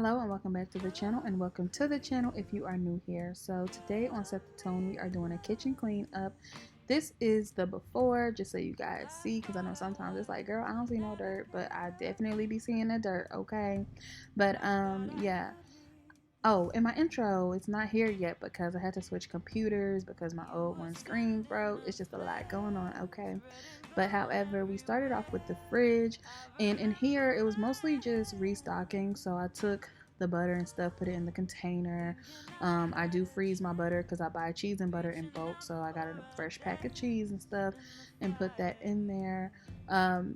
Hello and welcome back to the channel, and welcome to the channel if you are new here. So today on Set the Tone we are doing a kitchen cleanup. This is the before, just so you guys see, because I know sometimes it's like, girl, I don't see no dirt, but I definitely be seeing the dirt, okay? But yeah. Oh, in my intro, it's not here yet because I had to switch computers because my old one screen broke. It's just a lot going on, okay? But however, we started off with the fridge, and in here it was mostly just restocking. So I took the butter and stuff, put it in the container. I do freeze my butter because I buy cheese and butter in bulk, so I got a fresh pack of cheese and stuff and put that in there.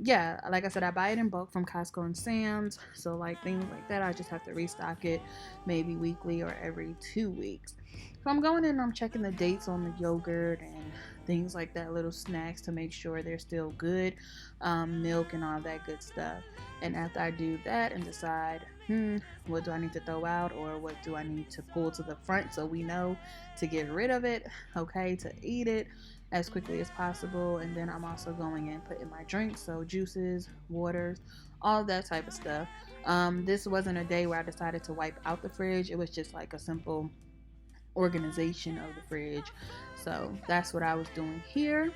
Yeah, like I said, I buy it in bulk from Costco and Sam's, so like things like that I just have to restock it maybe weekly or every 2 weeks. So I'm going in and I'm checking the dates on the yogurt and things like that, little snacks to make sure they're still good, milk and all that good stuff. And after I do that and decide, what do I need to throw out or what do I need to pull to the front so we know to get rid of it, okay, to eat it as quickly as possible. And then I'm also going in putting my drinks, so juices, waters, all that type of stuff. This wasn't a day where I decided to wipe out the fridge. It was just like a simple organization of the fridge. So that's what I was doing here.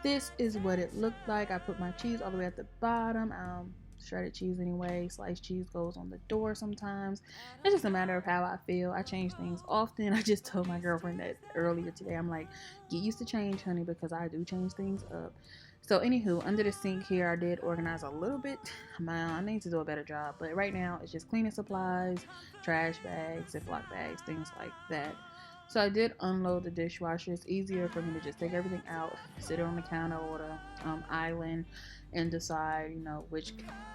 This is what it looked like. I put my cheese all the way at the bottom. Shredded cheese anyway. Sliced cheese goes on the door sometimes. It's just a matter of how I feel. I change things often. I just told my girlfriend that earlier today. I'm like, get used to change, honey, because I do change things up. So anywho, under the sink here, I did organize a little bit. I need to do a better job, but right now it's just cleaning supplies, trash bags, Ziploc bags, things like that. So I did unload the dishwasher. It's easier for me to just take everything out, sit it on the counter or the island, and decide, which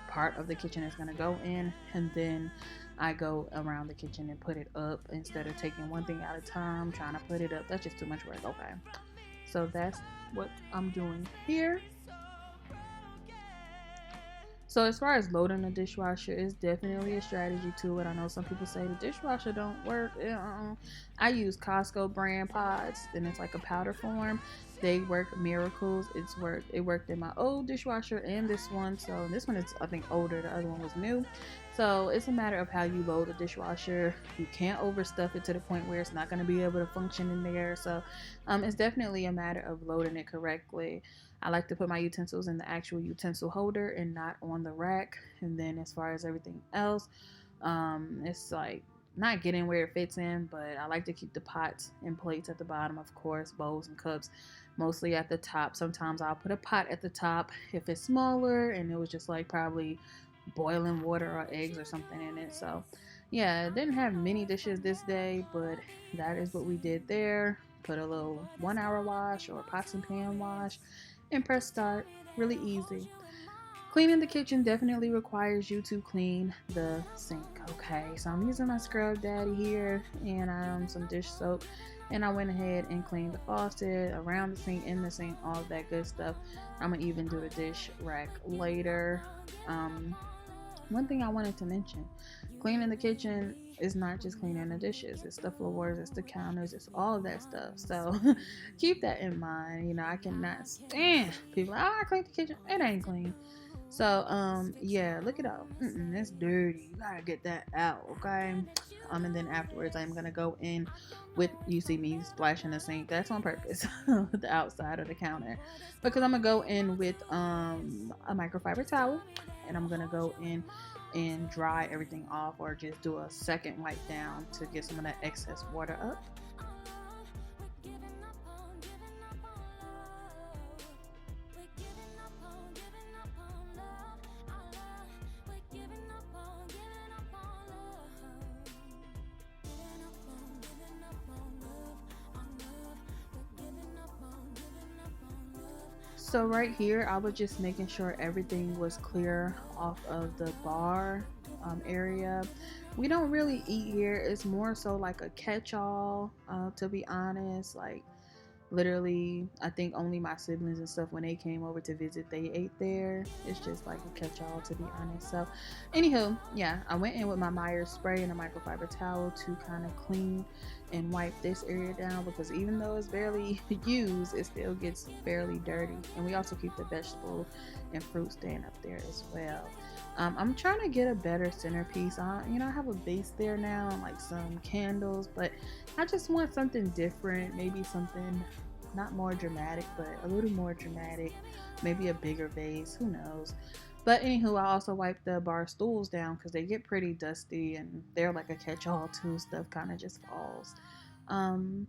part of the kitchen is going to go in. And then I go around the kitchen and put it up instead of taking one thing at a time, trying to put it up. That's just too much work. Okay. So that's what I'm doing here. So as far as loading the dishwasher, it's definitely a strategy to it. I know some people say the dishwasher don't work. I use Costco brand pods, and it's like a powder form. They work miracles. It worked in my old dishwasher and this one. So this one is, I think, older. The other one was new. So it's a matter of how you load the dishwasher. You can't overstuff it to the point where it's not going to be able to function in there. So it's definitely a matter of loading it correctly. I like to put my utensils in the actual utensil holder and not on the rack. And then as far as everything else, it's like not getting where it fits in, but I like to keep the pots and plates at the bottom, of course, bowls and cups mostly at the top. Sometimes I'll put a pot at the top if it's smaller and it was just like probably boiling water or eggs or something in it. So yeah, didn't have many dishes this day, but that is what we did there. Put a little 1 hour wash or pots and pan wash and press start. Really easy. Cleaning the kitchen definitely requires you to clean the sink, okay? So I'm using my Scrub Daddy here and some dish soap, and I went ahead and cleaned the faucet, around the sink, in the sink, all of that good stuff. I'm gonna even do the dish rack later. One thing I wanted to mention, cleaning the kitchen is not just cleaning the dishes. It's the floors, it's the counters, it's all of that stuff. So keep that in mind. I cannot stand people, I cleaned the kitchen, it ain't clean. So yeah, look it up. It's dirty. You gotta get that out, okay? And then afterwards I'm gonna go in with, you see me splashing the sink. That's on purpose. The outside of the counter. Because I'm gonna go in with a microfiber towel, and I'm gonna go in and dry everything off, or just do a second wipe down to get some of that excess water up. So right here, I was just making sure everything was clear off of the bar area. We don't really eat here. It's more so like a catch-all, to be honest. Like literally, I think only my siblings and stuff, when they came over to visit, they ate there. It's just like a catch-all, to be honest. So anywho, yeah, I went in with my Myers spray and a microfiber towel to kind of clean and wipe this area down, because even though it's barely used, it still gets fairly dirty. And we also keep the vegetable and fruit stand up there as well. I'm trying to get a better centerpiece. I have a base there now and like some candles, but I just want something different. Maybe something not more dramatic, but a little more dramatic. Maybe a bigger vase. Who knows? But anywho, I also wipe the bar stools down because they get pretty dusty and they're like a catch-all too. Stuff kind of just falls. Um,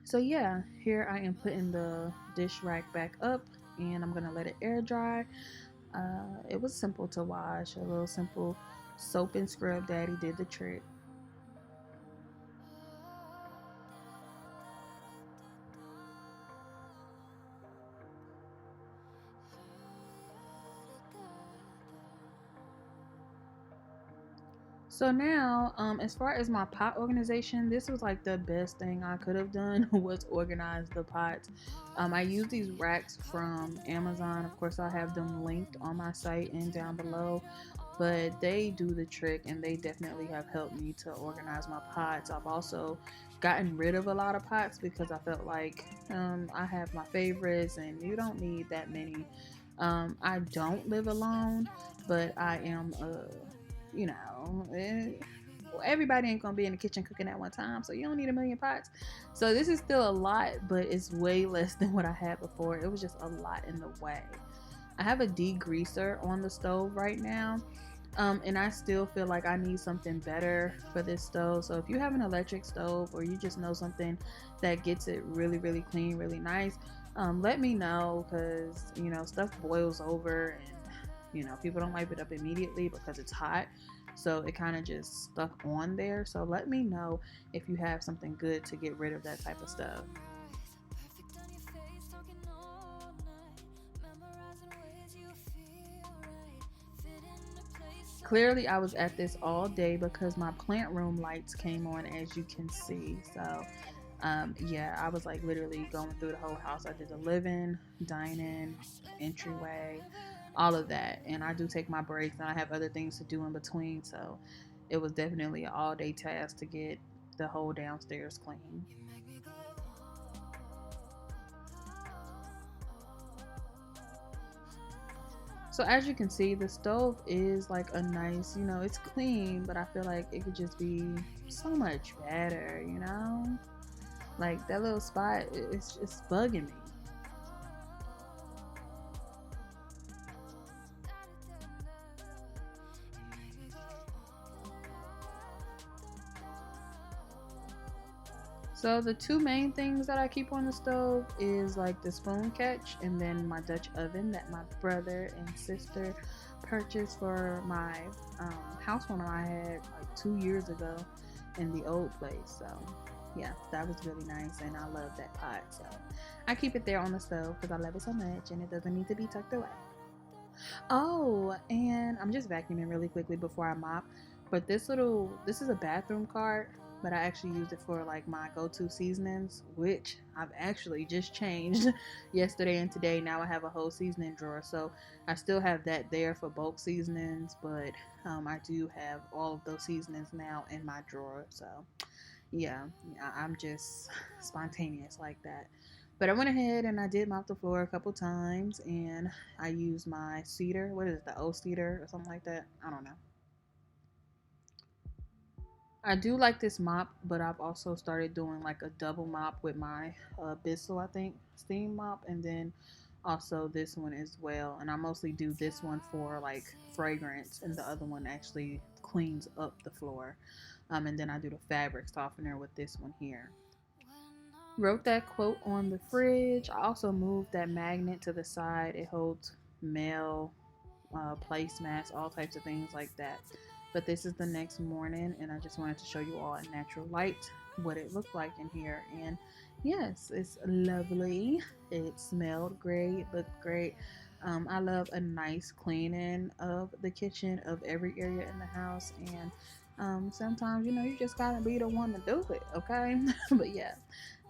so yeah, here I am putting the dish rack back up, and I'm gonna let it air dry. It was simple to wash, a little simple soap and scrub daddy did the trick. So now, as far as my pot organization, this was like the best thing I could have done was organize the pots. I use these racks from Amazon. Of course, I'll have them linked on my site and down below, but they do the trick and they definitely have helped me to organize my pots. I've also gotten rid of a lot of pots because I felt like I have my favorites and you don't need that many. I don't live alone, but I am you know, everybody ain't gonna be in the kitchen cooking at one time, so you don't need a million pots. So this is still a lot, but it's way less than what I had before. It was just a lot in the way. I have a degreaser on the stove right now, and I still feel like I need something better for this stove. So if you have an electric stove or you just know something that gets it really, really clean, really nice, let me know, because stuff boils over and people don't wipe it up immediately because it's hot, so it kind of just stuck on there. So let me know if you have something good to get rid of that type of stuff. Clearly I was at this all day because my plant room lights came on, as you can see. So yeah, I was like literally going through the whole house. I did the living, dining, entryway, all of that. And I do take my breaks and I have other things to do in between. So it was definitely an all day task to get the whole downstairs clean. So as you can see, the stove is like a nice, it's clean, but I feel like it could just be so much better. Like that little spot, it's bugging me. So the two main things that I keep on the stove is like the spoon catch and then my Dutch oven that my brother and sister purchased for my housewarming I had like 2 years ago in the old place. So yeah, that was really nice and I love that pot. So I keep it there on the stove because I love it so much and it doesn't need to be tucked away. Oh, and I'm just vacuuming really quickly before I mop. But this is a bathroom cart, but I actually use it for like my go-to seasonings, which I've actually just changed yesterday and today. Now I have a whole seasoning drawer, so I still have that there for bulk seasonings, but I do have all of those seasonings now in my drawer. So yeah, I'm just spontaneous like that. But I went ahead and I did mop the floor a couple times, and I used my cedar. What is it, the old cedar or something like that? I don't know. I do like this mop, but I've also started doing like a double mop with my Bissell, I think, steam mop, and then also this one as well. And I mostly do this one for like fragrance, and the other one actually cleans up the floor. And then I do the fabric softener with this one here. Wrote that quote on the fridge. I also moved that magnet to the side. It holds mail, placemats, all types of things like that. But this is the next morning, and I just wanted to show you all in natural light what it looked like in here. And yes, it's lovely. It smelled great, looked great. I love a nice cleaning of the kitchen, of every area in the house, and sometimes you just gotta be the one to do it, okay? But yeah,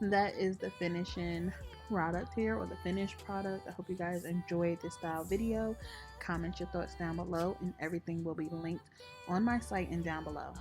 that is the finishing product here, or the finished product. I hope you guys enjoyed this style video. Comment your thoughts down below, and everything will be linked on my site and down below.